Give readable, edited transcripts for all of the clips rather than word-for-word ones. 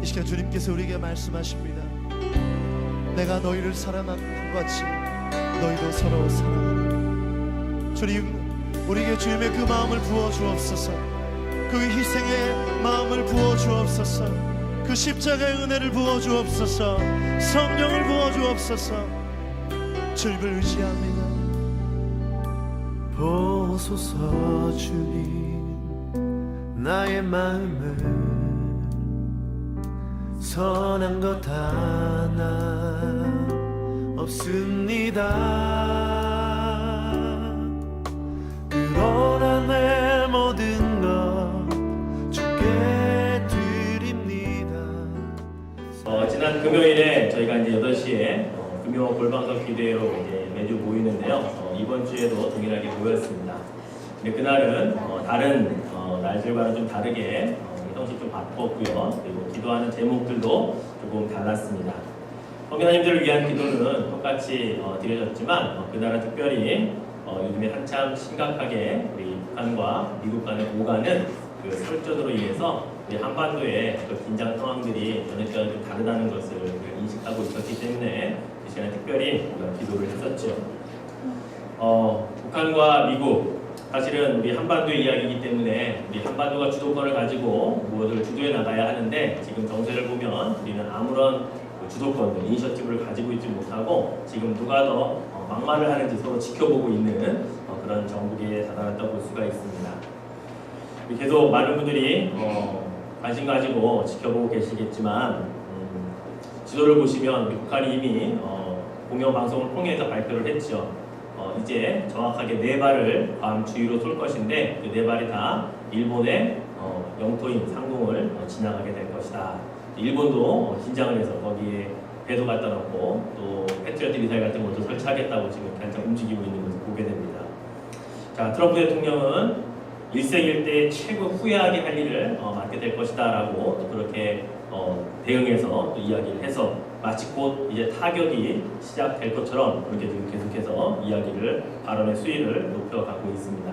시간 주님께서 우리에게 말씀하십니다. 내가 너희를 사랑한 것 같이 너희도 서로 사랑하라. 주님, 우리에게 주님의 그 마음을 부어 주옵소서. 그 희생의 마음을 부어 주옵소서. 그 십자가의 은혜를 부어 주옵소서. 성령을 부어 주옵소서. 주님을 의지합니다. 보소서 주님, 나의 마음을 선한 것 하나 없습니다. 그러나 내 모든 것 주께 드립니다. 지난 금요일에 저희가 이제 8시에 금요 골방석 기대로 이제 매주 모이는데요. 이번 주에도 동일하게 모였습니다. 근데 그날은 다른 날들과는 좀 다르게 형식 좀 바꿨고요. 그리고 기도하는 제목들도 조금 달랐습니다. 성교사님들을 위한 기도는 똑같이 드려졌지만 그날은 특별히 요즘에 한참 심각하게 우리 북한과 미국 간의 오가는 그 설전으로 인해서 우리 한반도의 그 긴장 상황들이 전에까지 좀 다르다는 것을 인식하고 있었기 때문에 이 시간에 특별히 우리가 기도를 했었죠. 북한과 미국, 사실은 우리 한반도의 이야기이기 때문에 우리 한반도가 주도권을 가지고 무엇을 주도해 나가야 하는데 지금 정세를 보면 우리는 아무런 주도권, 이니셔티브를 가지고 있지 못하고 지금 누가 더 막말을 하는지 서로 지켜보고 있는 그런 정국에 다다랐다고 볼 수가 있습니다. 계속 많은 분들이 관심 가지고 지켜보고 계시겠지만 지도를 보시면 북한이 이미 공영방송을 통해서 발표를 했죠. 이제 정확하게 4발을 괌 주위로 쏠 것인데 그 4발이 다 일본의 영토인 상공을 지나가게 될 것이다. 일본도 긴장을 해서 거기에 배도 갖다 놓고 또 패트리어트 미사일 같은 것도 설치하겠다고 지금 한참 움직이고 있는 것을 보게 됩니다. 자, 트럼프 대통령은 일생일대 최고 후회하게 할 일을 맡게 될 것이다 라고 또 그렇게 대응해서 또 이야기를 해서 마치 곧 이제 타격이 시작될 것처럼 그렇게 지금 계속해서 이야기를 발언의 수위를 높여가고 있습니다.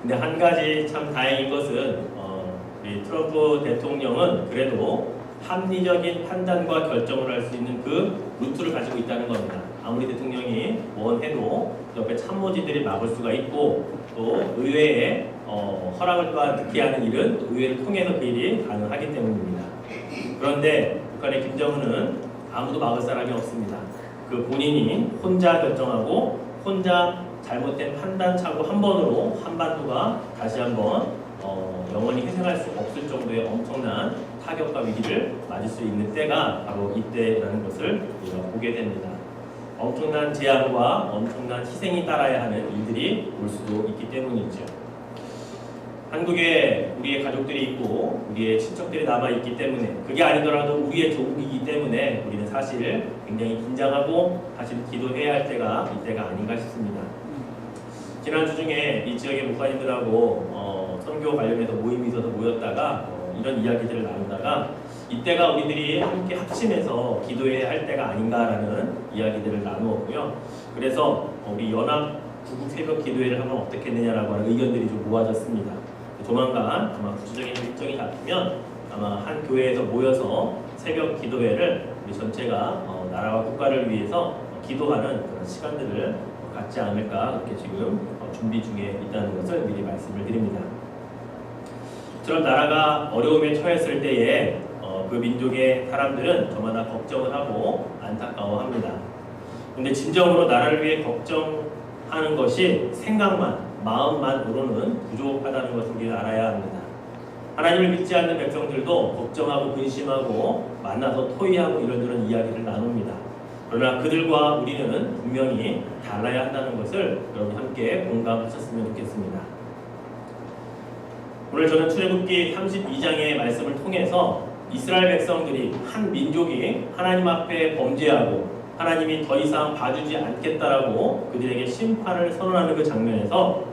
근데 한 가지 참 다행인 것은 우리 트럼프 대통령은 그래도 합리적인 판단과 결정을 할 수 있는 그 루트를 가지고 있다는 겁니다. 아무리 대통령이 원해도 옆에 참모진들이 막을 수가 있고 또 의회의 허락을 또한 듣게 하는 일은 또 의회를 통해서 그 일이 가능하기 때문입니다. 그런데 북한의 김정은은 아무도 막을 사람이 없습니다. 그 본인이 혼자 결정하고 혼자 잘못된 판단 착오 한 번으로 한반도가 다시 한번 영원히 회생할 수 없을 정도의 엄청난 타격과 위기를 맞을 수 있는 때가 바로 이때라는 것을 우리가 보게 됩니다. 엄청난 재앙과 엄청난 희생이 따라야 하는 일들이 올 수도 있기 때문이죠. 한국에 우리의 가족들이 있고 우리의 친척들이 남아있기 때문에 그게 아니더라도 우리의 조국이기 때문에 우리는 사실 굉장히 긴장하고 사실 기도해야 할 때가 이때가 아닌가 싶습니다. 지난주 중에 이 지역의 목사님들하고 선교 관련해서 모임이 있어서 모였다가 이런 이야기들을 나누다가 이때가 우리들이 함께 합심해서 기도해야 할 때가 아닌가라는 이야기들을 나누었고요. 그래서 우리 연합 구국 새벽 기도회를 하면 어떻겠느냐라고 하는 의견들이 좀 모아졌습니다. 조만간 아마 구체적인 일정이 잡히면 아마 한 교회에서 모여서 새벽 기도회를 우리 전체가 나라와 국가를 위해서 기도하는 그런 시간들을 갖지 않을까 그렇게 지금 준비 중에 있다는 것을 미리 말씀을 드립니다. 저런 나라가 어려움에 처했을 때에 그 민족의 사람들은 저마다 걱정을 하고 안타까워합니다. 그런데 진정으로 나라를 위해 걱정하는 것이 생각만, 마음만으로는 부족하다는 것을 우리가 알아야 합니다. 하나님을 믿지 않는 백성들도 걱정하고 근심하고 만나서 토의하고 이런저런 이야기를 나눕니다. 그러나 그들과 우리는 분명히 달라야 한다는 것을 여러분 함께 공감하셨으면 좋겠습니다. 오늘 저는 출애굽기 32장의 말씀을 통해서 이스라엘 백성들이 한 민족이 하나님 앞에 범죄하고 하나님이 더 이상 봐주지 않겠다라고 그들에게 심판을 선언하는 그 장면에서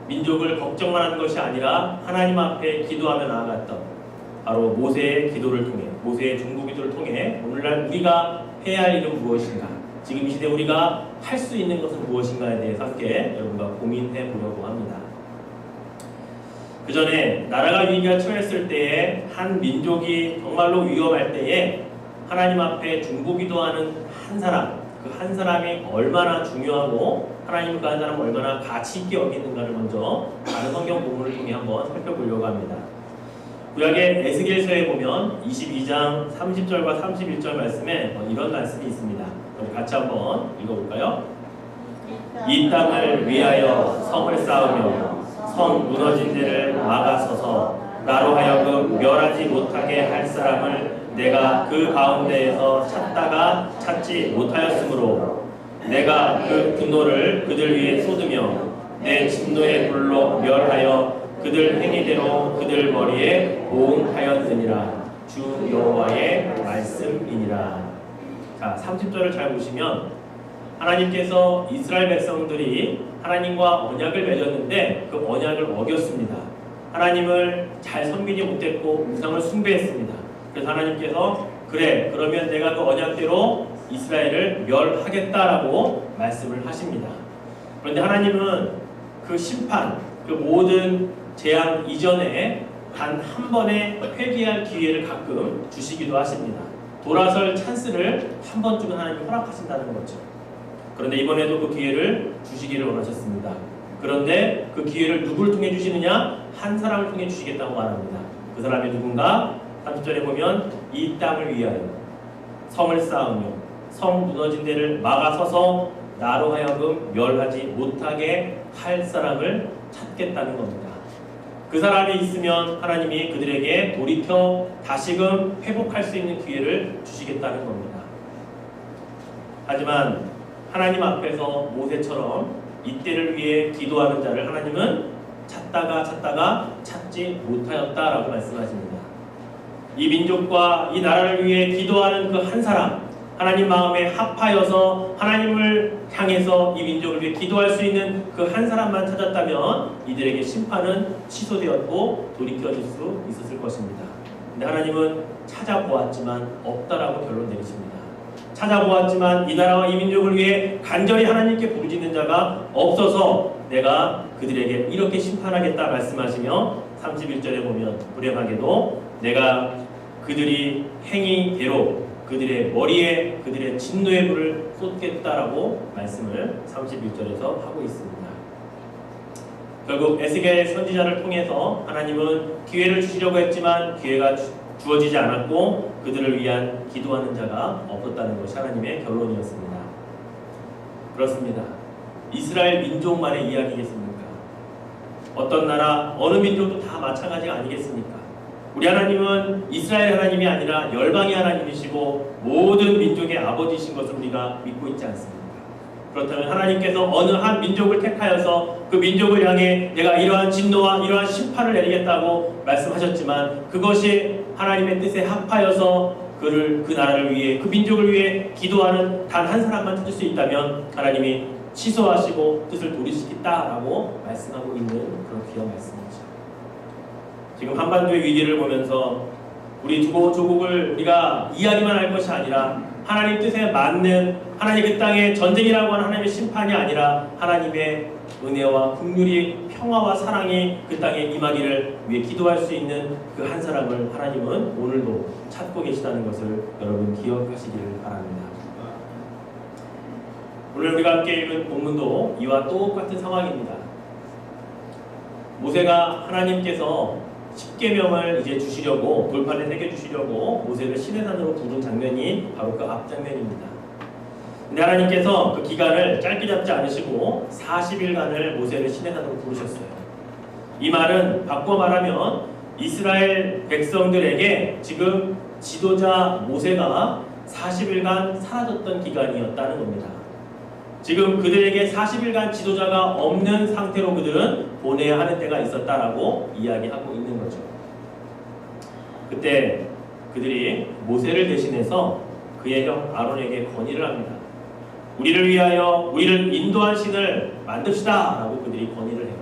민족을 걱정만 하는 것이 아니라 하나님 앞에 기도하며 나아갔던 바로 모세의 기도를 통해 모세의 중보기도를 통해 오늘날 우리가 해야 할 일은 무엇인가, 지금 이 시대 우리가 할 수 있는 것은 무엇인가에 대해서 함께 여러분과 고민해 보려고 합니다. 그 전에 나라가 위기가 처했을 때에 한 민족이 정말로 위험할 때에 하나님 앞에 중보기도하는 한 사람, 그 한 사람이 얼마나 중요하고 하나님 그 한 사람을 얼마나 가치 있게 여기는가를 먼저 다른 성경 부분을 통해 한번 살펴보려고 합니다. 구약의 에스겔서에 보면 22장 30절과 31절 말씀에 이런 말씀이 있습니다. 우리 같이 한번 읽어볼까요? 이 땅을 위하여 성을 쌓으며 성 무너진 데를 막아서서 나로 하여금 멸하지 못하게 할 사람을 내가 그 가운데에서 찾다가 찾지 못하였으므로 내가 그 분노를 그들 위에 쏟으며 내 진노의 불로 멸하여 그들 행위대로 그들 머리에 보응하였느니라. 주 여호와의 말씀이니라. 자, 30절을 잘 보시면 하나님께서 이스라엘 백성들이 하나님과 언약을 맺었는데 그 언약을 어겼습니다. 하나님을 잘 섬기지 못했고 우상을 숭배했습니다. 그래서 하나님께서 그래, 그러면 내가 그 언약대로 이스라엘을 멸하겠다라고 말씀을 하십니다. 그런데 하나님은 그 심판, 그 모든 재앙 이전에 단 한 번의 회개할 기회를 가끔 주시기도 하십니다. 돌아설 찬스를 한 번쯤은 하나님이 허락하신다는 거죠. 그런데 이번에도 그 기회를 주시기를 원하셨습니다. 그런데 그 기회를 누구를 통해 주시느냐? 한 사람을 통해 주시겠다고 말합니다. 그 사람이 누군가? 30절에 보면 이 땅을 위하여 성을 쌓으며 성 무너진 데를 막아서서 나로 하여금 멸하지 못하게 할 사람을 찾겠다는 겁니다. 그 사람이 있으면 하나님이 그들에게 돌이켜 다시금 회복할 수 있는 기회를 주시겠다는 겁니다. 하지만 하나님 앞에서 모세처럼 이때를 위해 기도하는 자를 하나님은 찾다가 찾지 못하였다라고 말씀하십니다. 이 민족과 이 나라를 위해 기도하는 그 한 사람, 하나님 마음에 합하여서 하나님을 향해서 이 민족을 위해 기도할 수 있는 그 한 사람만 찾았다면 이들에게 심판은 취소되었고 돌이켜질 수 있었을 것입니다. 근데 하나님은 찾아보았지만 없다라고 결론 내리십니다. 찾아보았지만 이 나라와 이 민족을 위해 간절히 하나님께 부르짖는 자가 없어서 내가 그들에게 이렇게 심판하겠다 말씀하시며 31절에 보면 불행하게도 내가 그들이 행위대로 그들의 머리에 그들의 진노의 불을 쏟겠다라고 말씀을 31절에서 하고 있습니다. 결국 에스겔 선지자를 통해서 하나님은 기회를 주시려고 했지만 기회가 주어지지 않았고 그들을 위한 기도하는 자가 없었다는 것이 하나님의 결론이었습니다. 그렇습니다. 이스라엘 민족만의 이야기겠습니까? 어떤 나라, 어느 민족도 다 마찬가지가 아니겠습니까? 우리 하나님은 이스라엘 하나님이 아니라 열방의 하나님이시고 모든 민족의 아버지이신 것을 우리가 믿고 있지 않습니까? 그렇다면 하나님께서 어느 한 민족을 택하여서 그 민족을 향해 내가 이러한 진노와 이러한 심판을 내리겠다고 말씀하셨지만 그것이 하나님의 뜻에 합하여서 그 나라를 위해 그 민족을 위해 기도하는 단 한 사람만 찾을 수 있다면 하나님이 취소하시고 뜻을 돌이키겠다라고 말씀하고 있는 그런 귀한 말씀이죠. 지금 한반도의 위기를 보면서 우리 조국을 우리가 이야기만 할 것이 아니라 하나님 뜻에 맞는 하나님 그 땅의 전쟁이라고 하는 하나님의 심판이 아니라 하나님의 은혜와 긍휼이 평화와 사랑이 그 땅에 임하기를 위해 기도할 수 있는 그 한 사람을 하나님은 오늘도 찾고 계시다는 것을 여러분 기억하시기를 바랍니다. 오늘 우리가 함께 읽은 본문도 이와 똑같은 상황입니다. 모세가 하나님께서 십계명을 이제 주시려고 돌판에 새겨주시려고 모세를 시내산으로 부른 장면이 바로 그 앞장면입니다. 근데 하나님께서 그 기간을 짧게 잡지 않으시고 40일간을 모세를 시내산으로 부르셨어요. 이 말은 바꿔 말하면 이스라엘 백성들에게 지금 지도자 모세가 40일간 사라졌던 기간이었다는 겁니다. 지금 그들에게 40일간 지도자가 없는 상태로 그들은 보내야 하는 때가 있었다라고 이야기하고 있는 거죠. 그때 그들이 모세를 대신해서 그의 형 아론에게 건의를 합니다. 우리를 위하여 우리를 인도한 신을 만듭시다 라고 그들이 건의를 해요.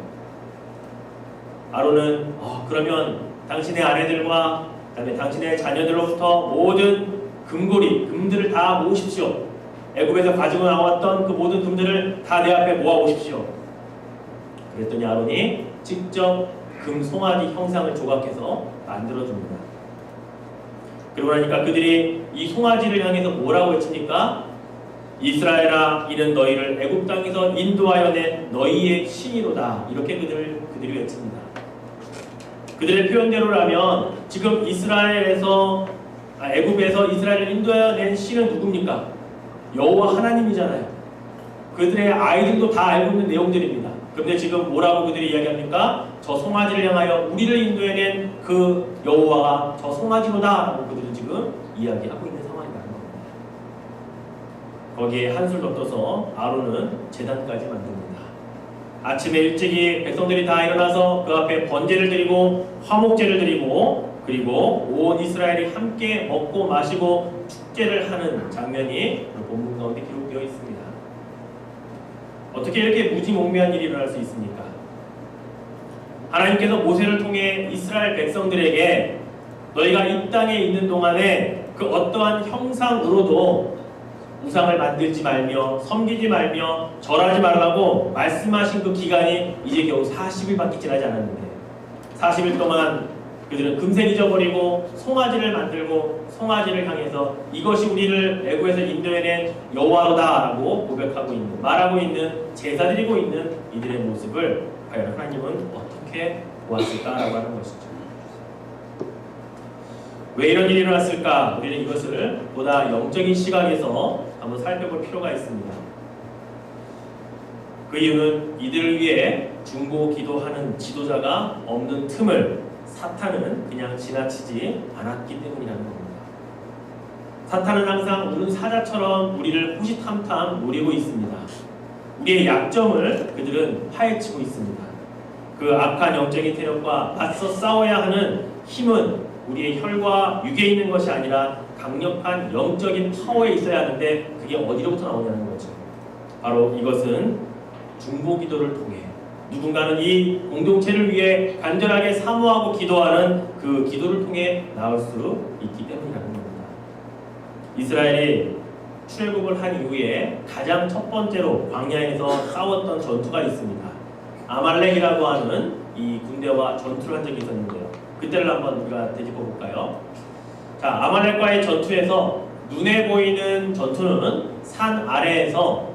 아론은 그러면 당신의 아내들과 그다음에 당신의 자녀들로부터 모든 금들을 다 모으십시오. 애굽에서 가지고 나왔던 그 모든 금들을 다 내 앞에 모아 오십시오. 그랬더니 아론이 직접 금 송아지 형상을 조각해서 만들어줍니다. 그러고 나니까 그들이 이 송아지를 향해서 뭐라고 외칩니까? 이스라엘아, 이는 너희를 애굽 땅에서 인도하여 낸 너희의 신이로다. 이렇게 그들이 외칩니다. 그들의 표현대로라면 지금 애굽에서 이스라엘을 인도하여 낸 신은 누굽니까? 여호와 하나님이잖아요. 그들의 아이들도 다 알고 있는 내용들입니다. 그런데 지금 뭐라고 그들이 이야기합니까? 저 송아지를 향하여 우리를 인도해낸 그 여호와가 저 송아지로다 라고 그들은 지금 이야기하고 있는 상황이라는 겁니다. 거기에 한술 더 떠서 아론은 제단까지 만듭니다. 아침에 일찍이 백성들이 다 일어나서 그 앞에 번제를 드리고 화목제를 드리고 그리고 온 이스라엘이 함께 먹고 마시고 축제를 하는 장면이 본문 가운데 기록되어 있습니다. 어떻게 이렇게 무지몽매한 일이 일어날 수 있습니까? 하나님께서 모세를 통해 이스라엘 백성들에게 너희가 이 땅에 있는 동안에 그 어떠한 형상으로도 우상을 만들지 말며 섬기지 말며 절하지 말라고 말씀하신 그 기간이 이제 겨우 40일밖에 지나지 않았는데 40일 동안 그들은 금세 잊어버리고 송아지를 만들고 송아지를 향해서 이것이 우리를 애굽에서 인도해낸 여호와로다라고 고백하고 있는 말하고 있는 제사 드리고 있는 이들의 모습을 과연 하나님은 어떻게 보았을까라고 하는 것이죠. 왜 이런 일이 일어났을까? 우리는 이것을 보다 영적인 시각에서 한번 살펴볼 필요가 있습니다. 그 이유는 이들을 위해 중보 기도하는 지도자가 없는 틈을 사탄은 그냥 지나치지 않았기 때문이라는 겁니다. 사탄은 항상 우는 사자처럼 우리를 호시탐탐 노리고 있습니다. 우리의 약점을 그들은 파헤치고 있습니다. 그 악한 영적인 세력과 맞서 싸워야 하는 힘은 우리의 혈과 육에 있는 것이 아니라 강력한 영적인 파워에 있어야 하는데 그게 어디로부터 나오냐는 거죠. 바로 이것은 중보기도를 통해 누군가는 이 공동체를 위해 간절하게 사모하고 기도하는 그 기도를 통해 나올 수 있기 때문이라는 겁니다. 이스라엘이 출애굽을 한 이후에 가장 첫 번째로 광야에서 싸웠던 전투가 있습니다. 아말렉이라고 하는 이 군대와 전투를 한 적이 있었는데요. 그때를 한번 우리가 되짚어 볼까요? 자, 아말렉과의 전투에서 눈에 보이는 전투는 산 아래에서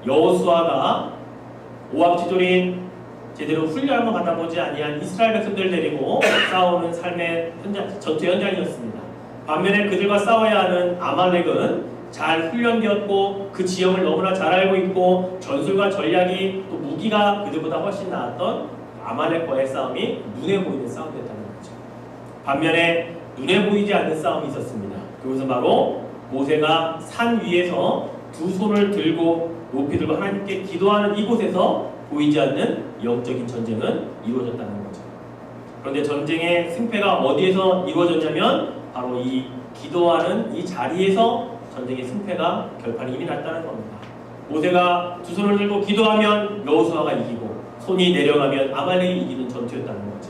여호수아가 오합지졸인 제대로 훈련을 받아보지 아니한 이스라엘 백성들을 데리고 싸우는 삶의 전투 현장이었습니다. 반면에 그들과 싸워야 하는 아말렉은 잘 훈련되었고 그 지형을 너무나 잘 알고 있고 전술과 전략이 또 무기가 그들보다 훨씬 나았던 아말렉과의 싸움이 눈에 보이는 싸움이었다는 거죠. 반면에 눈에 보이지 않는 싸움이 있었습니다. 그것은 바로 모세가 산 위에서 두 손을 들고 높이 들고 하나님께 기도하는 이곳에서 보이지 않는 영적인 전쟁은 이루어졌다는 거죠. 그런데 전쟁의 승패가 어디에서 이루어졌냐면 바로 이 기도하는 이 자리에서 전쟁의 승패가 결판이 이미 났다는 겁니다. 모세가 두 손을 들고 기도하면 여호수아가 이기고 손이 내려가면 아말렉이 이기는 전투였다는 거죠.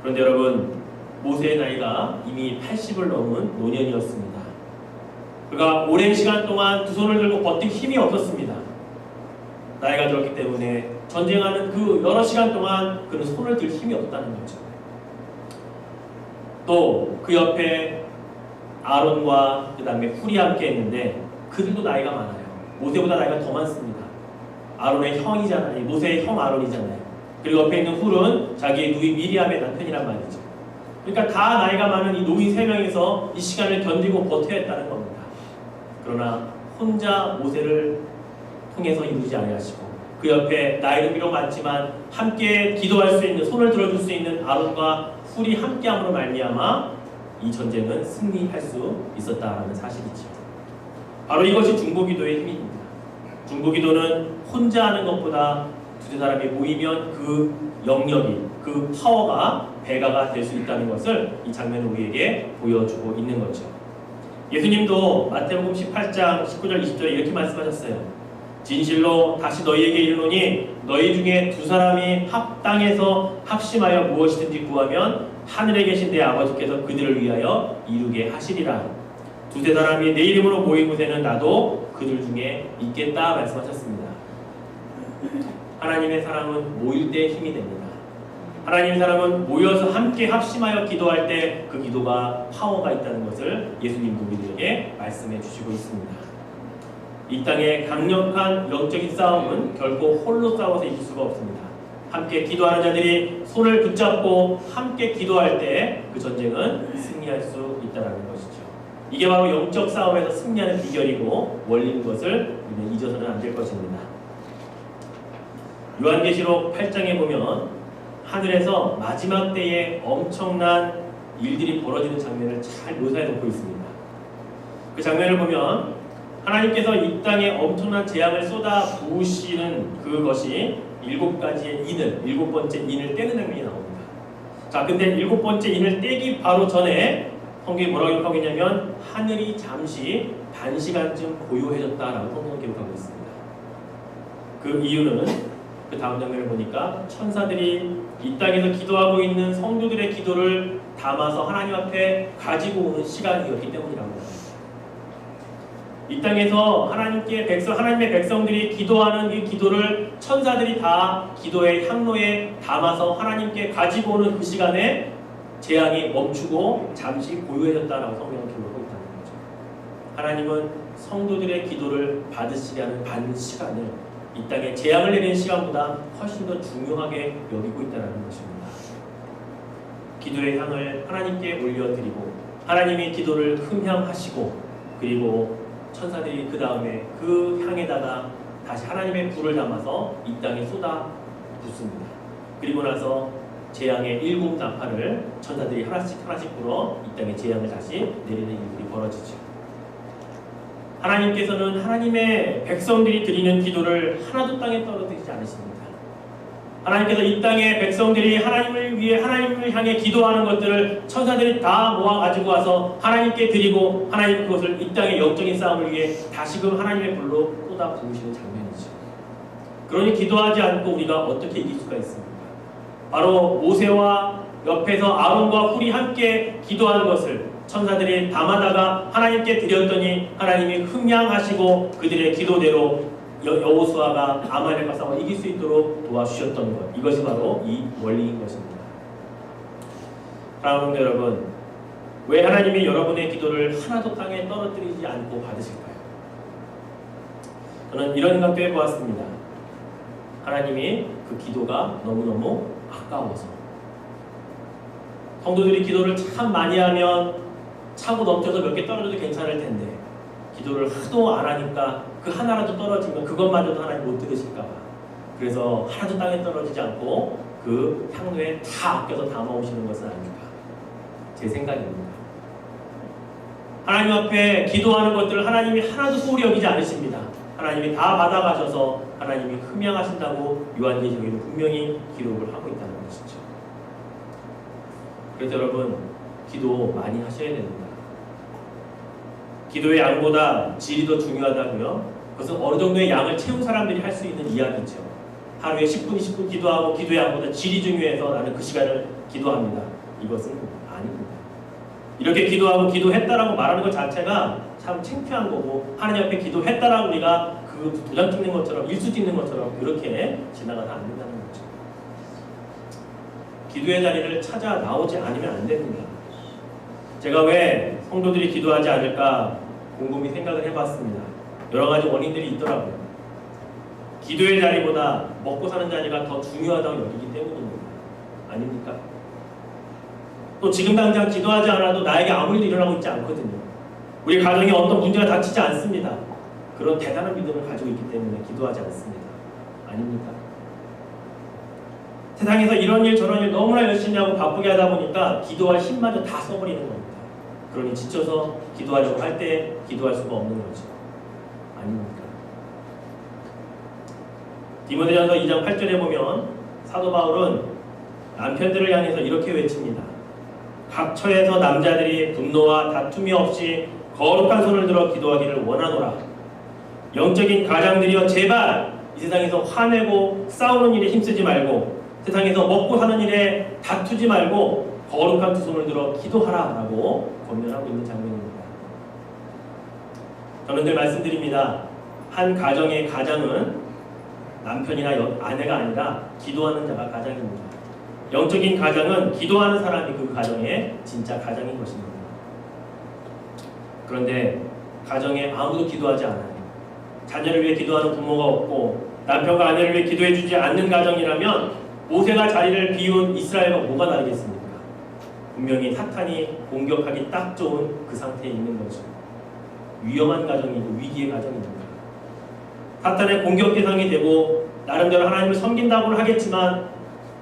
그런데 여러분, 모세의 나이가 이미 80을 넘은 노년이었습니다. 그가 오랜 시간 동안 두 손을 들고 버틸 힘이 없었습니다. 나이가 들었기 때문에 전쟁하는 그 여러 시간 동안 그는 손을 들 힘이 없다는 거죠. 또 그 옆에 아론과 그 다음에 훌이 함께 했는데 그들도 나이가 많아요. 모세보다 나이가 더 많습니다. 아론의 형이잖아요. 모세의 형 아론이잖아요. 그리고 옆에 있는 훌은 자기의 누이 미리암의 남편이란 말이죠. 그러니까 다 나이가 많은 이 노인 3명이서 이 시간을 견디고 버텨야 했다는 겁니다. 그러나 혼자 모세를 통해서 이루지 아니하시고 그 옆에 나이는 비록 많지만 함께 기도할 수 있는, 손을 들어줄 수 있는 아론과 훌이 함께함으로 말미암아 이 전쟁은 승리할 수 있었다라는 사실이죠. 바로 이것이 중보기도의 힘입니다. 중보기도는 혼자 하는 것보다 두세 사람이 모이면 그 영역이, 그 파워가 배가가 될 수 있다는 것을 이 장면은 우리에게 보여주고 있는 거죠. 예수님도 마태복음 18장 19절 20절에 이렇게 말씀하셨어요. 진실로 다시 너희에게 이르노니 너희 중에 두 사람이 합당해서 합심하여 무엇이든지 구하면 하늘에 계신 내 아버지께서 그들을 위하여 이루게 하시리라. 두세 사람이 내 이름으로 모인 곳에는 나도 그들 중에 있겠다 말씀하셨습니다. 하나님의 사랑은 모일 때 힘이 됩니다. 하나님의 사람은 모여서 함께 합심하여 기도할 때 그 기도가 파워가 있다는 것을 예수님도 우리들에게 말씀해 주시고 있습니다. 이 땅의 강력한 영적인 싸움은 결코 홀로 싸워서 이길 수가 없습니다. 함께 기도하는 자들이 손을 붙잡고 함께 기도할 때 그 전쟁은 승리할 수 있다는 것이죠. 이게 바로 영적 싸움에서 승리하는 비결이고 원리인 것을 우리는 잊어서는 안 될 것입니다. 요한계시록 8장에 보면 하늘에서 마지막 때에 엄청난 일들이 벌어지는 장면을 잘 묘사해 놓고 있습니다. 그 장면을 보면 하나님께서 이 땅에 엄청난 재앙을 쏟아 부으시는 그것이 7가지의 인을, 7번째 인을 떼는 장면이 나옵니다. 자, 근데 7번째 인을 떼기 바로 전에 성경이 뭐라고 기록하고 있냐면 하늘이 잠시 반시간쯤 고요해졌다라고 성경은 기록하고 있습니다. 그 이유는 그 다음 장면을 보니까 천사들이 이 땅에서 기도하고 있는 성도들의 기도를 담아서 하나님 앞에 가지고 오는 시간이었기 때문이라고 합니다. 이 땅에서 하나님의 백성들이 기도하는 이 기도를 천사들이 다 기도의 향로에 담아서 하나님께 가지고 오는 그 시간에 재앙이 멈추고 잠시 고요해졌다라고 성경은 기록하고 있다는 거죠. 하나님은 성도들의 기도를 받으시려는 받는 시간을 이 땅에 재앙을 내리는 시간보다 훨씬 더 중요하게 여기고 있다는 것입니다. 기도의 향을 하나님께 올려드리고 하나님이 기도를 흠향하시고 그리고 천사들이 그 다음에 그 향에다가 다시 하나님의 불을 담아서 이 땅에 쏟아 붓습니다. 그리고 나서 재앙의 7 나팔을 천사들이 하나씩 불어 이 땅에 재앙을 다시 내리는 일들이 벌어지죠. 하나님께서는 하나님의 백성들이 드리는 기도를 하나도 땅에 떨어뜨리지 않으십니다. 하나님께서 이 땅의 백성들이 하나님을 위해 하나님을 향해 기도하는 것들을 천사들이 다 모아 가지고 와서 하나님께 드리고 하나님 그것을 이 땅의 영적인 싸움을 위해 다시금 하나님의 불로 쏟아 부으시는 장면이죠. 그러니 기도하지 않고 우리가 어떻게 이길 수가 있습니까? 바로 모세와 옆에서 아론과 훌이 함께 기도하는 것을 천사들이 담아다가 하나님께 드렸더니 하나님이 흠양하시고 그들의 기도대로 여호수아가 아말렉과 싸워 이길 수 있도록 도와주셨던 것, 이것이 바로 이 원리인 것입니다. 사랑하는 여러분, 왜 하나님이 여러분의 기도를 하나도 땅에 떨어뜨리지 않고 받으실까요? 저는 이런 생각도 해보았습니다. 하나님이 그 기도가 너무너무 아까워서 성도들이 기도를 참 많이 하면 차고 넘쳐서 몇 개 떨어져도 괜찮을 텐데 기도를 하도 안 하니까 그 하나라도 떨어지면 그것마저도 하나님 못 들으실까 봐 그래서 하나도 땅에 떨어지지 않고 그 향로에 다 아껴서 담아오시는 것은 아닐까 제 생각입니다. 하나님 앞에 기도하는 것들을 하나님이 하나도 소홀히 여기지 않으십니다. 하나님이 다 받아가셔서 하나님이 흠양하신다고 요한계시록에는 분명히 기록을 하고 있다는 것이죠. 그래서 여러분 기도 많이 하셔야 됩니다. 기도의 양보다 질이 더 중요하다고요? 그것은 어느 정도의 양을 채운 사람들이 할 수 있는 이야기죠. 하루에 10분, 20분 기도하고 기도의 양보다 질이 중요해서 나는 그 시간을 기도합니다. 이것은 아닙니다. 이렇게 기도하고 기도했다라고 말하는 것 자체가 참 창피한 거고 하나님 앞에 기도했다라고 우리가 그 도장 찍는 것처럼 일수 찍는 것처럼 이렇게 지나가서 안 된다는 거죠. 기도의 자리를 찾아 나오지 않으면 안 됩니다. 제가 왜 성도들이 기도하지 않을까 곰곰이 생각을 해봤습니다. 여러 가지 원인들이 있더라고요. 기도의 자리보다 먹고 사는 자리가 더 중요하다고 여기기 때문입니다. 아닙니까? 또 지금 당장 기도하지 않아도 나에게 아무 일도 일어나고 있지 않거든요. 우리 가정에 어떤 문제가 닥치지 않습니다. 그런 대단한 믿음을 가지고 있기 때문에 기도하지 않습니다. 아닙니까? 세상에서 이런 일 저런 일 너무나 열심히 하고 바쁘게 하다 보니까 기도할 힘마저 다 써버리는 겁니다. 그러니 지쳐서 기도하려고 할 때 기도할 수가 없는 거죠. 아닙니까? 디모데전서 2장 8절에 보면 사도 바울은 남편들을 향해서 이렇게 외칩니다. 각 처에서 남자들이 분노와 다툼이 없이 거룩한 손을 들어 기도하기를 원하노라. 영적인 가장들이여 제발 이 세상에서 화내고 싸우는 일에 힘쓰지 말고 세상에서 먹고 사는 일에 다투지 말고 거룩한 두 손을 들어 기도하라 라고 권면하고 있는 장면입니다. 저는 늘 말씀드립니다. 한 가정의 가장은 남편이나 아내가 아니라 기도하는 자가 가장입니다. 영적인 가정은 기도하는 사람이 그 가정의 진짜 가정인 것입니다. 그런데 가정에 아무도 기도하지 않아요. 자녀를 위해 기도하는 부모가 없고 남편과 아내를 위해 기도해주지 않는 가정이라면 모세가 자리를 비운 이스라엘과 뭐가 다르겠습니까? 분명히 사탄이 공격하기 딱 좋은 그 상태에 있는 거죠. 위험한 가정이고 위기의 가정입니다. 사탄의 공격 대상이 되고 나름대로 하나님을 섬긴다고는 하겠지만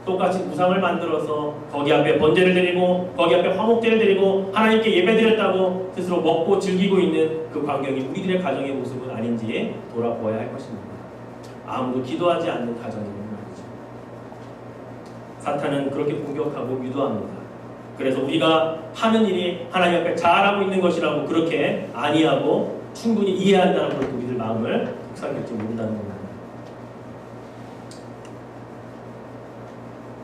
똑같이 우상을 만들어서 거기 앞에 번제를 드리고 거기 앞에 화목제를 드리고 하나님께 예배드렸다고 스스로 먹고 즐기고 있는 그 광경이 우리들의 가정의 모습은 아닌지 돌아보아야 할 것입니다. 아무도 기도하지 않는 가정이라는 말이죠. 사탄은 그렇게 공격하고 유도합니다. 그래서 우리가 하는 일이 하나님 앞에 잘하고 있는 것이라고 그렇게 안이하고 충분히 이해한다는 것도 우리들 마음을 속삭일지 모른다는 겁니다.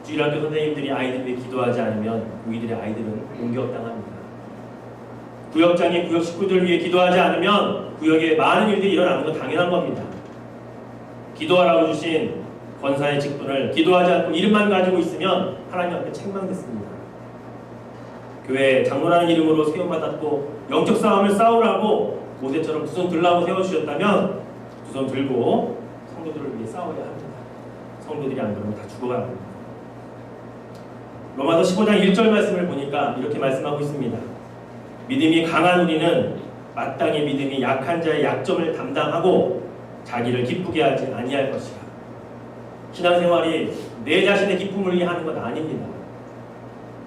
주일학교 선생님들이 아이들 위해 기도하지 않으면 우리들의 아이들은 공격당합니다. 구역장이 구역 식구들 위해 기도하지 않으면 구역에 많은 일들이 일어나는 건 당연한 겁니다. 기도하라고 주신 권사의 직분을 기도하지 않고 이름만 가지고 있으면 하나님 앞에 책망됐습니다. 교회 장로라는 이름으로 세움받았고 영적 싸움을 싸우라고 모세처럼 두 손 들라고 세워주셨다면 두 손 들고 성도들을 위해 싸워야 합니다. 성도들이 안 그러면 다 죽어갑니다. 로마서 15장 1절 말씀을 보니까 이렇게 말씀하고 있습니다. 믿음이 강한 우리는 마땅히 믿음이 약한 자의 약점을 담당하고 자기를 기쁘게 하지 아니할 것이라. 신앙생활이 내 자신의 기쁨을 위해 하는 건 아닙니다.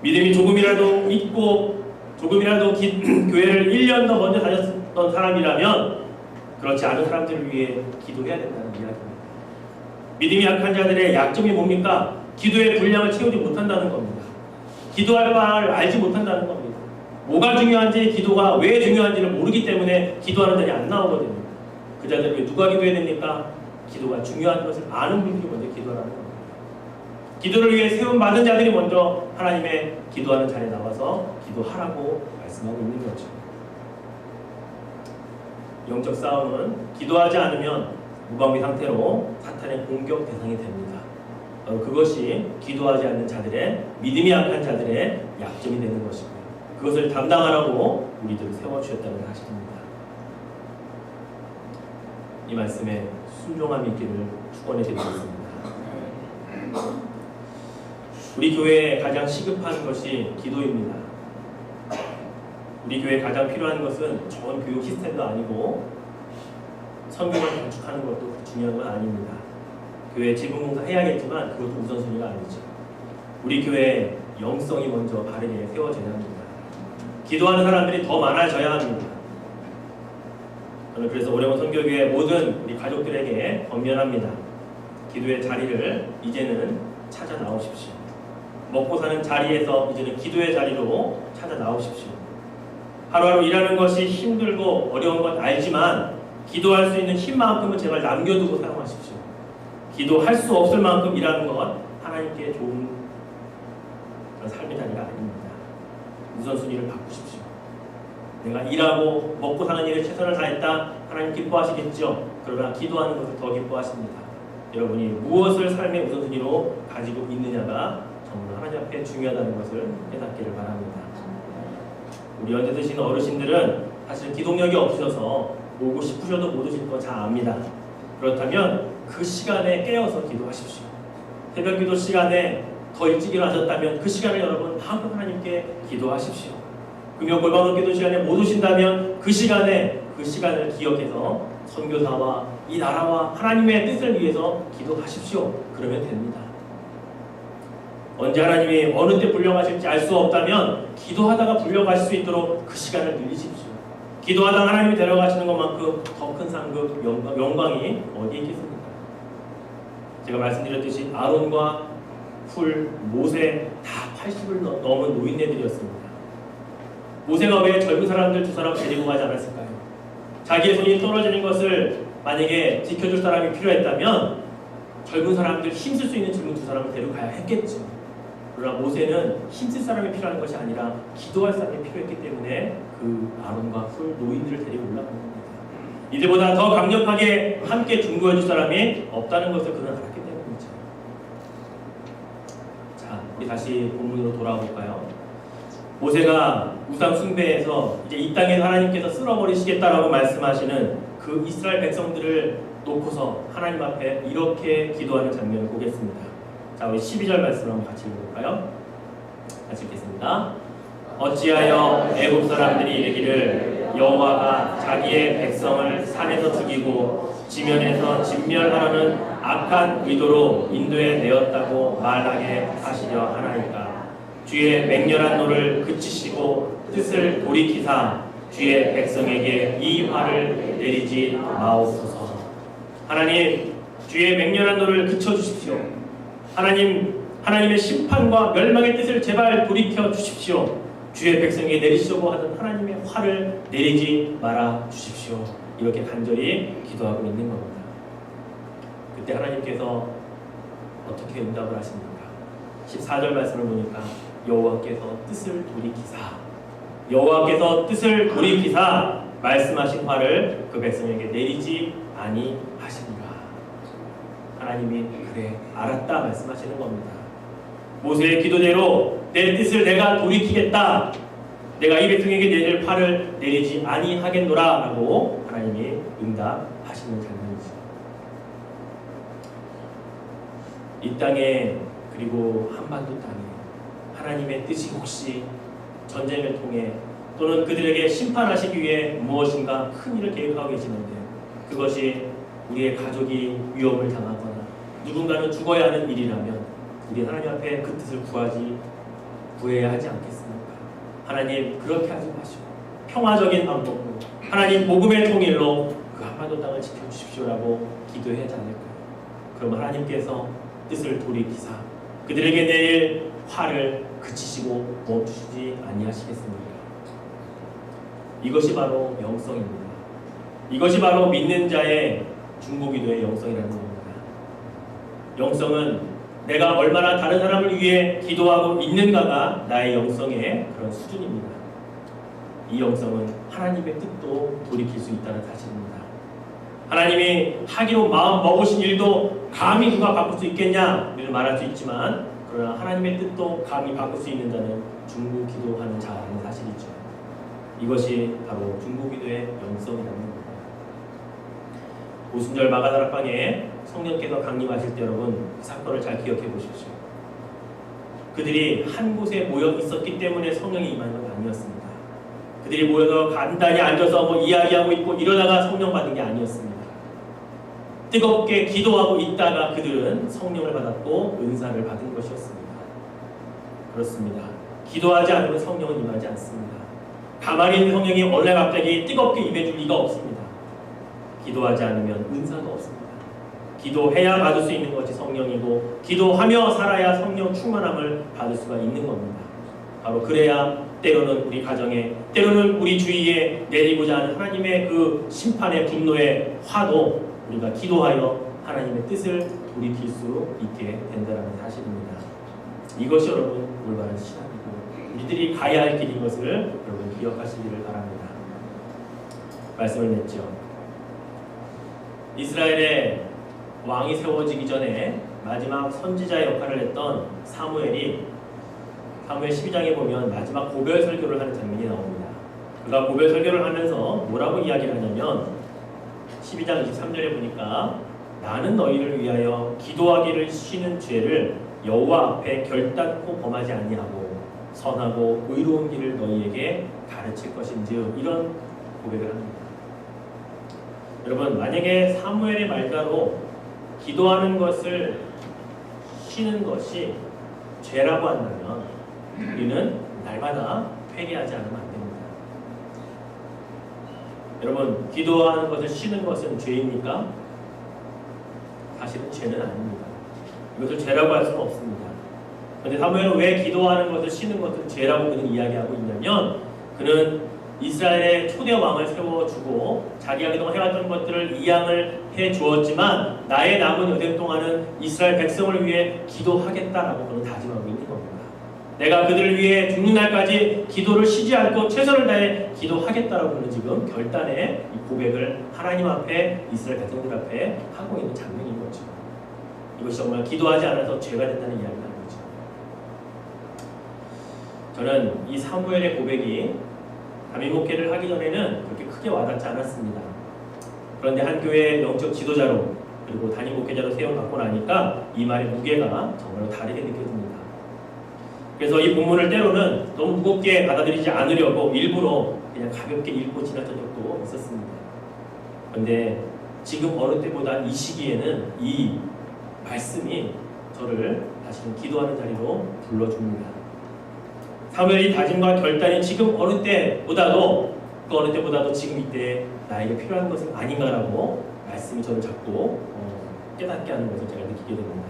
믿음이 조금이라도 있고 조금이라도 교회를 1년 더 먼저 다녔던 사람이라면 그렇지 않은 사람들을 위해 기도해야 된다는 이야기입니다. 믿음이 약한 자들의 약점이 뭡니까? 기도의 분량을 채우지 못한다는 겁니다. 기도할 바를 알지 못한다는 겁니다. 뭐가 중요한지 기도가 왜 중요한지를 모르기 때문에 기도하는 자리 안 나오거든요. 그 자들을 왜 누가 기도해야 됩니까? 기도가 중요한 것을 아는 분들이 먼저 기도하라는 겁니다. 기도를 위해 세움받은 자들이 먼저 하나님의 기도하는 자리에 나와서 기도하라고 말씀하고 있는 거죠. 영적 싸움은 기도하지 않으면 무방비 상태로 사탄의 공격 대상이 됩니다. 그것이 기도하지 않는 자들의 믿음이 약한 자들의 약점이 되는 것이고요. 그것을 담당하라고 우리들을 세워주셨다는 사실입니다. 이 말씀에 순종함이 있기를 축원해드리고 있습니다. 우리 교회에 가장 시급한 것이 기도입니다. 우리 교회에 가장 필요한 것은 좋은 교육 시스템도 아니고 선교만 건축하는 것도 중요한 건 아닙니다. 교회 지붕공사 해야겠지만 그것도 우선순위가 아니죠. 우리 교회의 영성이 먼저 바르게 세워져야 합니다. 기도하는 사람들이 더 많아져야 합니다. 저는 그래서 오레몬 선교교회 모든 우리 가족들에게 권면합니다. 기도의 자리를 이제는 찾아 나오십시오. 먹고 사는 자리에서 이제는 기도의 자리로 찾아 나오십시오. 하루하루 일하는 것이 힘들고 어려운 건 알지만 기도할 수 있는 힘만큼은 제발 남겨두고 사용하십시오. 기도할 수 없을 만큼 일하는 것 하나님께 좋은 삶의 자리가 아닙니다. 우선순위를 바꾸십시오. 내가 일하고 먹고 사는 일에 최선을 다했다. 하나님 기뻐하시겠죠. 그러나 기도하는 것을 더 기뻐하십니다. 여러분이 무엇을 삶의 우선순위로 가지고 있느냐가 정말 하나님 앞에 중요하다는 것을 깨닫기를 바랍니다. 우리 연세 드신 어르신들은 사실 기동력이 없으셔서 오고 싶으셔도 못 오실 거 잘 압니다. 그렇다면 그 시간에 깨어서 기도하십시오. 새벽 기도 시간에 더 일찍 일어나셨다면 그 시간을 여러분 마음껏 하나님께 기도하십시오. 금요 골방로 기도 시간에 못 오신다면 그 시간을 기억해서 선교사와 이 나라와 하나님의 뜻을 위해서 기도하십시오. 그러면 됩니다. 언제 하나님이 어느 때 불려가실지 알 수 없다면 기도하다가 불려가실 수 있도록 그 시간을 늘리십시오. 기도하다가 하나님이 데려가시는 것만큼 더 큰 상급, 영광이 어디에 있겠습니까? 제가 말씀드렸듯이 아론과 훌, 모세 다 80을 넘은 노인네들이었습니다. 모세가 왜 젊은 사람들 두 사람 데리고 가지 않았을까요? 자기의 손이 떨어지는 것을 만약에 지켜줄 사람이 필요했다면 젊은 사람들 힘쓸 수 있는 젊은 두 사람을 데려가야 했겠죠. 그러나 모세는 힘쓸 사람이 필요한 것이 아니라 기도할 사람이 필요했기 때문에 그 아론과 훌 노인들을 데리고 올라간 겁니다. 이들보다 더 강력하게 함께 중보해 줄 사람이 없다는 것을 그는 알았기 때문이죠. 자, 우리 다시 본문으로 돌아와 볼까요? 모세가 우상 숭배에서 이제 이 땅에서 하나님께서 쓸어버리시겠다라고 말씀하시는 그 이스라엘 백성들을 놓고서 하나님 앞에 이렇게 기도하는 장면을 보겠습니다. 자, 우리 12절 말씀을 한번 같이 읽어볼까요? 같이 읽겠습니다. 어찌하여 애굽 사람들이 이르기를 여호와가 자기의 백성을 산에서 죽이고 지면에서 진멸하려는 악한 의도로 인도에 내었다고 말하게 하시려 하나이까. 주의 맹렬한 노를 그치시고 뜻을 돌이키사 주의 백성에게 이 화를 내리지 마옵소서. 하나님, 주의 맹렬한 노를 그쳐주십시오. 하나님의 심판과 멸망의 뜻을 제발 돌이켜 주십시오. 주의 백성에게 내리시려고 하던 하나님의 화를 내리지 말아 주십시오. 이렇게 간절히 기도하고 있는 겁니다. 그때 하나님께서 어떻게 응답을 하십니까? 14절 말씀을 보니까 여호와께서 뜻을 돌이키사 말씀하신 화를 그 백성에게 내리지 아니하시니라. 하나님이 그래 알았다 말씀하시는 겁니다. 모세의 기도대로 내 뜻을 내가 돌이키겠다. 내가 이 백성에게 내릴 화를 내리지 아니하겠노라 라고 하나님이 응답하시는 장면이죠. 이 땅에 그리고 한반도 땅에 하나님의 뜻이 혹시 전쟁을 통해 또는 그들에게 심판하시기 위해 무엇인가 큰 일을 계획하고 계시는데 그것이 우리의 가족이 위험을 당하거나 누군가는 죽어야 하는 일이라면 우리 하나님 앞에 그 뜻을 구해야 하지 않겠습니까? 하나님 그렇게 하지 마시고 평화적인 방법으로 하나님 복음의 통일로 그 한반도 땅을 지켜주십시오라고 기도해야 하지 않을까요? 그럼 하나님께서 뜻을 돌이키사 그들에게 내릴 화를 그치시고 멈추시지 아니하시겠습니까? 이것이 바로 영성입니다. 이것이 바로 믿는 자의 중보기도의 영성이라는 겁니다. 영성은 내가 얼마나 다른 사람을 위해 기도하고 있는가가 나의 영성의 그런 수준입니다. 이 영성은 하나님의 뜻도 돌이킬 수 있다는 사실입니다. 하나님이 하기로 마음 먹으신 일도 감히 누가 바꿀 수 있겠냐 이를 말할 수 있지만 그러나 하나님의 뜻도 감히 바꿀 수 있는 자는 중보기도하는 자라는 사실이죠. 이것이 바로 중보기도의 영성이라는 겁니다. 오순절 마가다락방에 성령께서 강림하실 때 여러분 그 사건을 잘 기억해 보십시오. 그들이 한 곳에 모여 있었기 때문에 성령이 임하는 건 아니었습니다. 그들이 모여서 간단히 앉아서 뭐 이야기하고 있고 이러다가 성령 받은 게 아니었습니다. 뜨겁게 기도하고 있다가 그들은 성령을 받았고 은사를 받은 것이었습니다. 그렇습니다. 기도하지 않으면 성령은 임하지 않습니다. 가만히 있는 성령이 원래 갑자기 뜨겁게 임해줄 리가 없습니다. 기도하지 않으면 은사가 없습니다. 기도해야 받을 수 있는 것이 성령이고 기도하며 살아야 성령 충만함을 받을 수가 있는 겁니다. 바로 그래야 때로는 우리 가정에 때로는 우리 주위에 내리고자 하는 하나님의 그 심판의 분노의 화도 우리가 기도하여 하나님의 뜻을 돌이킬 수 있게 된다는 사실입니다. 이것이 여러분 올바른 신앙이고 우리들이 가야 할 길인 것을 여러분 기억하시기를 바랍니다. 말씀을 맺죠. 이스라엘의 왕이 세워지기 전에 마지막 선지자의 역할을 했던 사무엘이 사무엘 12장에 보면 마지막 고별 설교를 하는 장면이 나옵니다. 그가 고별 설교를 하면서 뭐라고 이야기를 하냐면 12장 23절에 보니까 나는 너희를 위하여 기도하기를 쉬는 죄를 여호와 앞에 결단코 범하지 아니하고 선하고 의로운 길을 너희에게 가르칠 것인즉 이런 고백을 합니다. 여러분 만약에 사무엘의 말대로 기도하는 것을 쉬는 것이 죄라고 한다면 우리는 날마다 회개하지 않으면 안 됩니다. 여러분 기도하는 것을 쉬는 것은 죄입니까? 사실은 죄는 아닙니다. 이것을 죄라고 할 수는 없습니다. 그런데 사무엘은 왜 기도하는 것을 쉬는 것을 죄라고 그는 이야기하고 있냐면 그는 이스라엘의 초대 왕을 세워주고 자기가 그동안 해왔던 것들을 이양을 해주었지만 나의 남은 여생 동안은 이스라엘 백성을 위해 기도하겠다라고 그는 다짐하고 있는 겁니다. 내가 그들을 위해 죽는 날까지 기도를 쉬지 않고 최선을 다해 기도하겠다라고 그는 지금 결단의 이 고백을 하나님 앞에 이스라엘 백성들 앞에 하고 있는 장면인 거죠. 이것이 정말 기도하지 않아서 죄가 된다는 이야기가 아니죠. 저는 이 사무엘의 고백이 담임 목회를 하기 전에는 그렇게 크게 와닿지 않았습니다. 그런데 한 교회의 영적 지도자로 그리고 담임 목회자로 세워받고 나니까 이 말의 무게가 정말로 다르게 느껴집니다. 그래서 이 본문을 때로는 너무 무겁게 받아들이지 않으려고 일부러 그냥 가볍게 읽고 지나쳤던 적도 있었습니다. 그런데 지금 어느 때보다 이 시기에는 이 말씀이 저를 다시금 기도하는 자리로 불러줍니다. 사무엘의 다짐과 결단이 지금 어느 때보다도 그 어느 때보다도 지금 이때 나에게 필요한 것은 아닌가라고 말씀이 저를 자꾸 깨닫게 하는 것을 제가 느끼게 됩니다.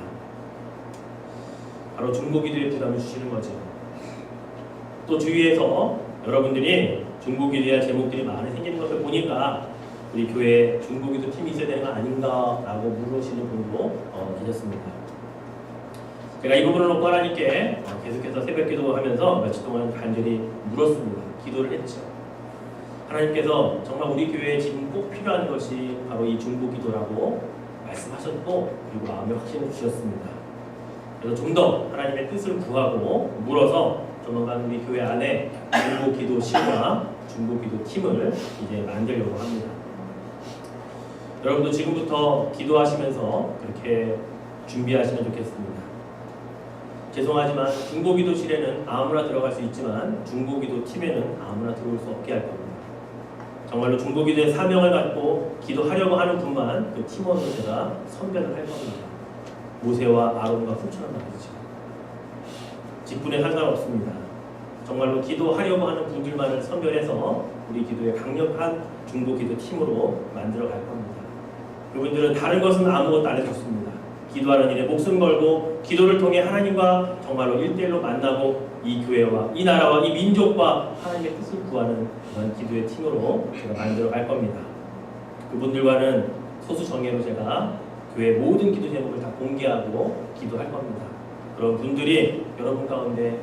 바로 중보기도에 부담을 주시는 거죠. 또 주위에서 여러분들이 중보기도의 제목들이 많이 생기는 것을 보니까 우리 교회에 중보기도 팀이 있어야 되는 거 아닌가라고 물으시는 분도 계셨습니다. 제가 이 부분을 놓고 하나님께 계속해서 새벽기도 하면서 며칠 동안 간절히 물었습니다. 기도를 했죠. 하나님께서 정말 우리 교회에 지금 꼭 필요한 것이 바로 이 중보기도라고 말씀하셨고 그리고 마음에 확신을 주셨습니다. 그래서 좀 더 하나님의 뜻을 구하고 물어서 조만간 우리 교회 안에 중보기도실과 중보기도팀을 이제 만들려고 합니다. 여러분도 지금부터 기도하시면서 그렇게 준비하시면 좋겠습니다. 죄송하지만 중보기도실에는 아무나 들어갈 수 있지만 중보기도팀에는 아무나 들어올 수 없게 할 겁니다. 정말로 중보기도의 사명을 갖고 기도하려고 하는 분만 그 팀원으로 제가 선별을 할 겁니다. 모세와 아론과 훔쳐난 말이죠. 직분에 상관없습니다. 정말로 기도하려고 하는 분들만을 선별해서 우리 기도의 강력한 중보기도팀으로 만들어 갈 겁니다. 그분들은 다른 것은 아무것도 안 해줬습니다. 기도하는 일에 목숨 걸고 기도를 통해 하나님과 정말로 1대1로 만나고 이 교회와 이 나라와 이 민족과 하나님의 뜻을 구하는 그런 기도의 팀으로 제가 만들어 갈 겁니다. 그분들과는 소수 정예로 제가 교회 모든 기도 제목을 다 공개하고 기도할 겁니다. 그런 분들이 여러분 가운데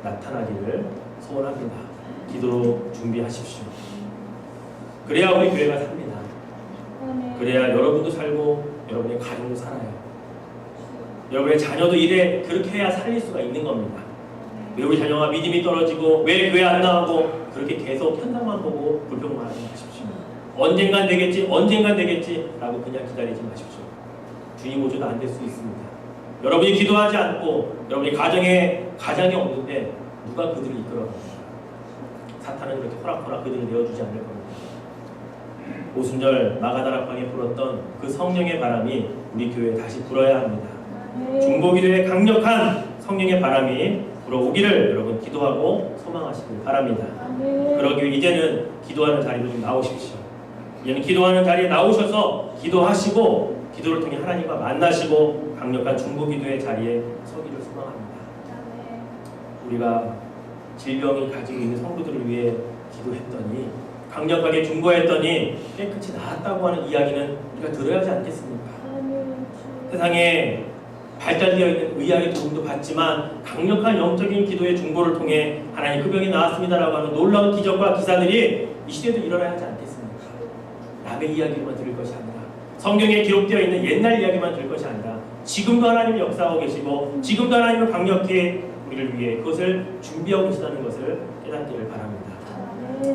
나타나기를 소원합니다. 기도로 준비하십시오. 그래야 우리 교회가 삽니다. 그래야 여러분도 살고 여러분의 가정도 살아요. 여러분의 자녀도 이래 그렇게 해야 살릴 수가 있는 겁니다. 왜 우리 자녀가 믿음이 떨어지고 왜 교회 안 나오고 그렇게 계속 현상만 보고 불평만 하지 마십시오. 언젠간 되겠지 라고 그냥 기다리지 마십시오. 주님 오셔도 안 될 수 있습니다. 여러분이 기도하지 않고 여러분이 가정이 없는데 누가 그들을 이끌어갑니까? 사탄은 그렇게 호락호락 그들을 내어주지 않을 겁니다. 오순절 마가다락방에 불었던 그 성령의 바람이 우리 교회에 다시 불어야 합니다. 중보기도의 강력한 성령의 바람이 불어오기를 여러분 기도하고 소망하시길 바랍니다. 그러기 위해 이제는 기도하는 자리로 좀 나오십시오. 이제는 기도하는 자리에 나오셔서 기도하시고 기도를 통해 하나님과 만나시고 강력한 중보기도의 자리에 서기를 소망합니다. 우리가 질병이 가지고 있는 성도들을 위해 기도했더니 강력하게 중보했더니 깨끗이 나았다고 하는 이야기는 우리가 들어야 하지 않겠습니까? 세상에 발달되어 있는 의학의 도움도 받지만 강력한 영적인 기도의 중보를 통해 하나님 그 병이 나았습니다라고 하는 놀라운 기적과 기사들이 이 시대에도 일어나야 하지 않겠습니까? 남의 이야기만 들을 것이 아니라 성경에 기록되어 있는 옛날 이야기만 들을 것이 아니라 지금도 하나님이 역사하고 계시고 지금도 하나님은 강력히 우리를 위해 그것을 준비하고 계시다는 것을 깨닫기를 바랍니다.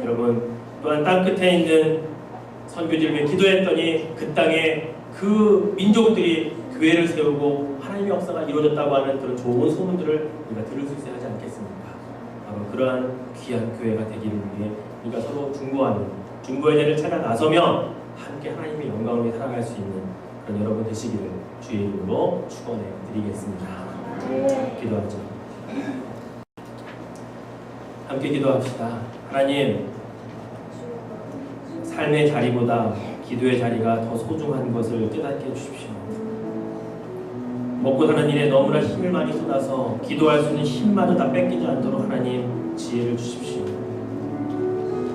여러분 또한 땅끝에 있는 선교지를 위해 기도했더니 그 땅에 그 민족들이 교회를 세우고 하나님의 역사가 이루어졌다고 하는 그런 좋은 소문들을 우리가 들을 수 있어야 하지 않겠습니까? 바로 그러한 귀한 교회가 되기를 위해 우리가 서로 중보하는 중보의 자리를 찾아 나서며 함께 하나님의 영광을 위해 살아갈 수 있는 그런 여러분 되시기를 주의 이름으로 축원해 드리겠습니다. 기도하죠. 함께 기도합시다. 하나님, 삶의 자리보다 기도의 자리가 더 소중한 것을 깨닫게 해주십시오. 먹고 사는 일에 너무나 힘을 많이 쏟아서 기도할 수 있는 힘마저 다 뺏기지 않도록 하나님 지혜를 주십시오.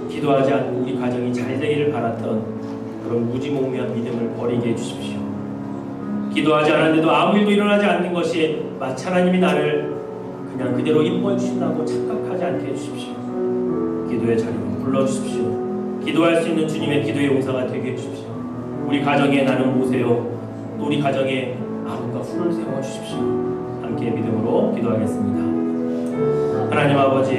기도하지 않고 우리 가정이 잘 되기를 바랐던 그런 무지몽매한 믿음을 버리게 해주십시오. 기도하지 않았는데도 아무 일도 일어나지 않는 것이 마치 하나님이 나를 그냥 그대로 이뻐해 주신다고 착각하지 않게 해주십시오. 기도의 자리로 불러주십시오. 기도할 수 있는 주님의 기도의 용사가 되게 해주십시오. 우리 가정에 나는 모세요. 또 우리 가정에 아론과 훌을 세워주십시오. 함께 믿음으로 기도하겠습니다. 하나님 아버지,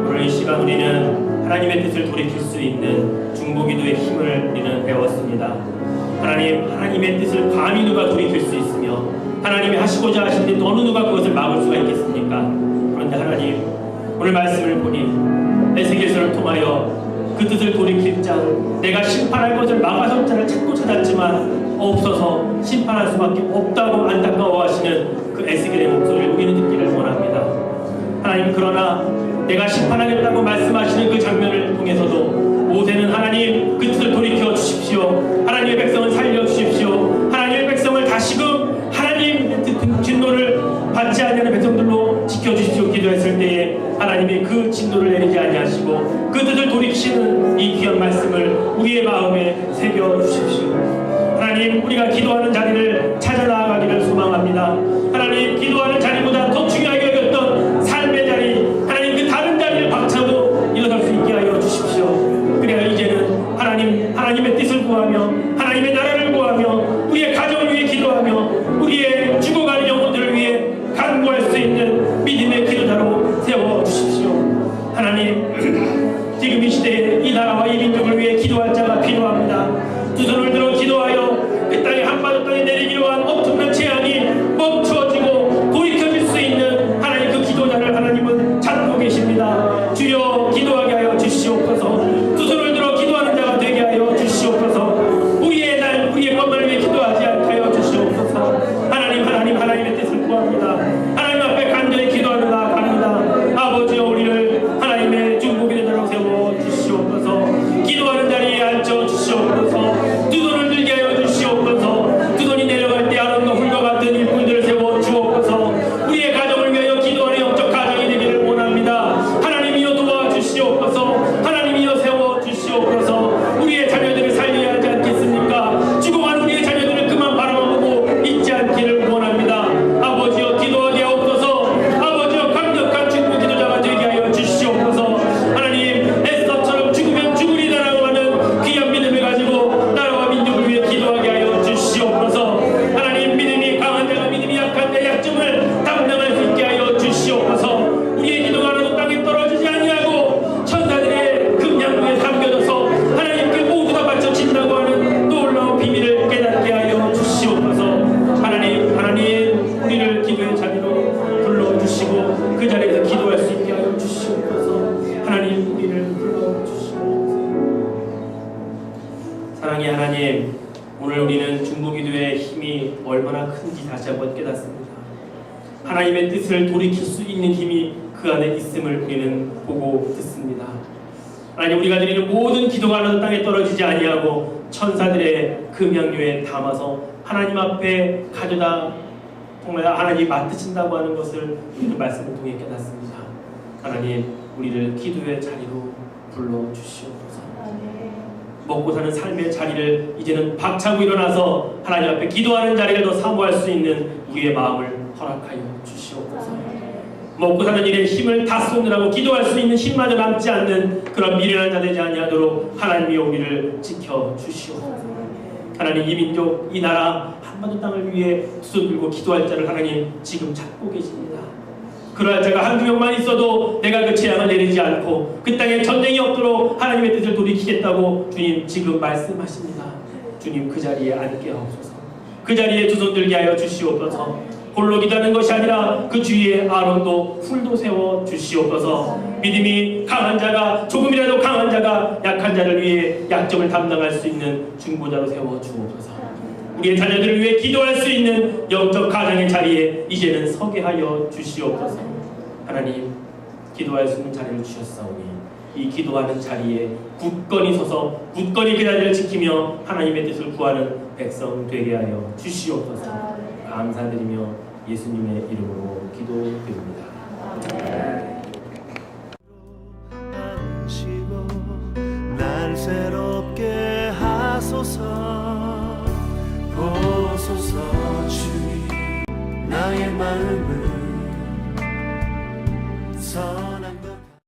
오늘 이 시간 우리는 하나님의 뜻을 돌이킬 수 있는 중보기도의 힘을 우리는 배웠습니다. 하나님의 뜻을 감히 누가 돌이킬 수 있으며 하나님이 하시고자 하시는데 어느 누가 그것을 막을 수가 있겠습니까? 그런데 하나님, 오늘 말씀을 보니 에스겔서를 통하여 그 뜻을 돌이킬 자, 내가 심판할 것을 막아설 자를 찾고 찾았지만 없어서 심판할 수밖에 없다고 안타까워하시는 그 에스겔의 목소리를 우리는 듣기를 원합니다. 하나님, 그러나 내가 심판하겠다고 말씀하시는 그 장면을 통해서도 모세는 하나님 그 뜻을 돌이켜 주십시오. 하나님의 백성을 살려 주십시오. 하나님의 백성을 다시금 하나님 진노를 받지 아니하는 백성들로 지켜주십시오 기도했을 때에 하나님이 그 진노를 내리지 아니하시고 그 뜻을 돌이키시는 이 귀한 말씀을 우리의 마음에 새겨 주십시오. 하나님, 우리가 기도하는 자리를 찾아 나아가기를 소망합니다. 하나님, 기도하는 자리보다 더 중요하게 여겼던 삶의 자리, 하나님 그 다른 자리를 박차고 일어설 수 있게 하여 주십시오. 그래야 이제는 하나님의 뜻을 구하며 하나님의 나라를 구하며 우리의 가정을 위해 기도하며 우리의 죽어가는 영혼들을 위해 간구할 수 있는 믿음의 기도자로 세워주십시오. 하나님, 지금 이 시대에 이 나라와 이 민족을 위해 기도할 자가 필요합니다. 두 손을 들어 기도하여 그 땅에 한반도 땅에 내리기로 한 엄청난 재앙이 멈추어지고 돌이켜질 수 있는 하나님 그 기도자를 하나님은 찾고 계십니다. 주여, 기도하게 하여 주시옵소서. 두 손을 들어 기도하는 자가 되게 하여 주시옵소서. 우리의 것만을 위해 기도하지 않게 하여 주시옵소서. 하나님의 뜻을 구합니다. 하나님 앞에 간절히 기도하며 나아갑니다. 아버지여, 우리를 하나님의 중보기도자로 세워 주시옵소서. 기도하는 자리에 앉혀 주시옵소서. 두 손을 들게 하여 주시옵소서. 두 손이 내려갈 때 아론과 훌과 같은 일꾼들을 세워 주옵소서. 우리의 가정을 위하여 기도하는 영적 가정이 되기를 원합니다. 하나님이여 도와주시옵소서. 하나님이여 세워 주시옵소서. 우리의 자녀들을 살려야 하지 않겠습니까? 죽어가는 우리의 자녀들을 그만 바라보고 잊지 않기를 원합니다. 아버지여, 기도하게 하옵소서. 아버지여, 강력한 중보 기도자가 되게 하여 주시옵소서. 하나님, 에스더처럼 죽으면 죽으리다라고 하는 귀한 믿음을 가지고 나라와 민족을 위해 기도하게 하여 주시옵소서. 하나님, 믿음이 강한 자가 믿음이 약한 자의 약점을 담당할 수 있게 하여 주시옵소서. 우리의 기도가 하나도 땅에 떨어지지 아니하고 천사들의 금양무에 담겨져서 하나님께 모두 다 바쳐진다고 하는 놀라운 비밀을 깨닫게 하여 주시옵소서. 하나님, 우리를 기도의 자리로 불러주시고 그 자리에서 기도할 수 있게 하여 주시옵소서. 하나님, 우리를 불러주시옵소서. 사랑의 하나님, 오늘 우리는 중보기도의 힘이 얼마나 큰지 다시 한번 깨닫습니다. 하나님의 뜻을 돌이킬 수 있는 힘이 그 안에 있음을 우리는 보고 듣습니다. 하나님, 우리가 드리는 모든 기도가 하나도 땅에 떨어지지 아니하고 천사들의 금양료에 담아서 하나님 앞에 가져다 정말 하나님 맡으신다고 하는 것을 우리는 말씀을 통해 깨닫습니다. 하나님, 우리를 기도의 자리로 불러주시옵소서. 먹고 사는 삶의 자리를 이제는 박차고 일어나서 하나님 앞에 기도하는 자리를 더 사모할 수 있는 우리의 마음을 허락하여 주시옵소서. 먹고 사는 일에 힘을 다 쏟느라고 기도할 수 있는 힘마저 남지 않는 그런 미련한 자 되지 아니하도록 하나님이 우리를 지켜 주시옵소서. 하나님, 이 민족, 이 나라, 한반도 땅을 위해 두 손 들고 기도할 자를 하나님 지금 찾고 계십니다. 그러할 자가 한두 명만 있어도 내가 그 재앙을 내리지 않고 그 땅에 전쟁이 없도록 하나님의 뜻을 돌이키겠다고 주님 지금 말씀하십니다. 주님, 그 자리에 앉게 하옵소서. 그 자리에 두 손 들게 하여 주시옵소서. 홀로 기도하는 것이 아니라 그 주위에 아론도 훌도 세워 주시옵소서. 믿음이 강한 자가, 조금이라도 강한 자가 약한 자를 위해 약점을 담당할 수 있는 중보자로 세워 주옵소서. 우리의 자녀들을 위해 기도할 수 있는 영적 가정의 자리에 이제는 서게 하여 주시옵소서. 하나님, 기도할 수 있는 자리를 주셨사오니 이 기도하는 자리에 굳건히 서서 굳건히 그 자리를 지키며 하나님의 뜻을 구하는 백성 되게 하여 주시옵소서. 감사드리며 예수님의 이름으로 기도드립니다. 하시고 날 새롭게 하소서. 보소서 주님, 나의 마음을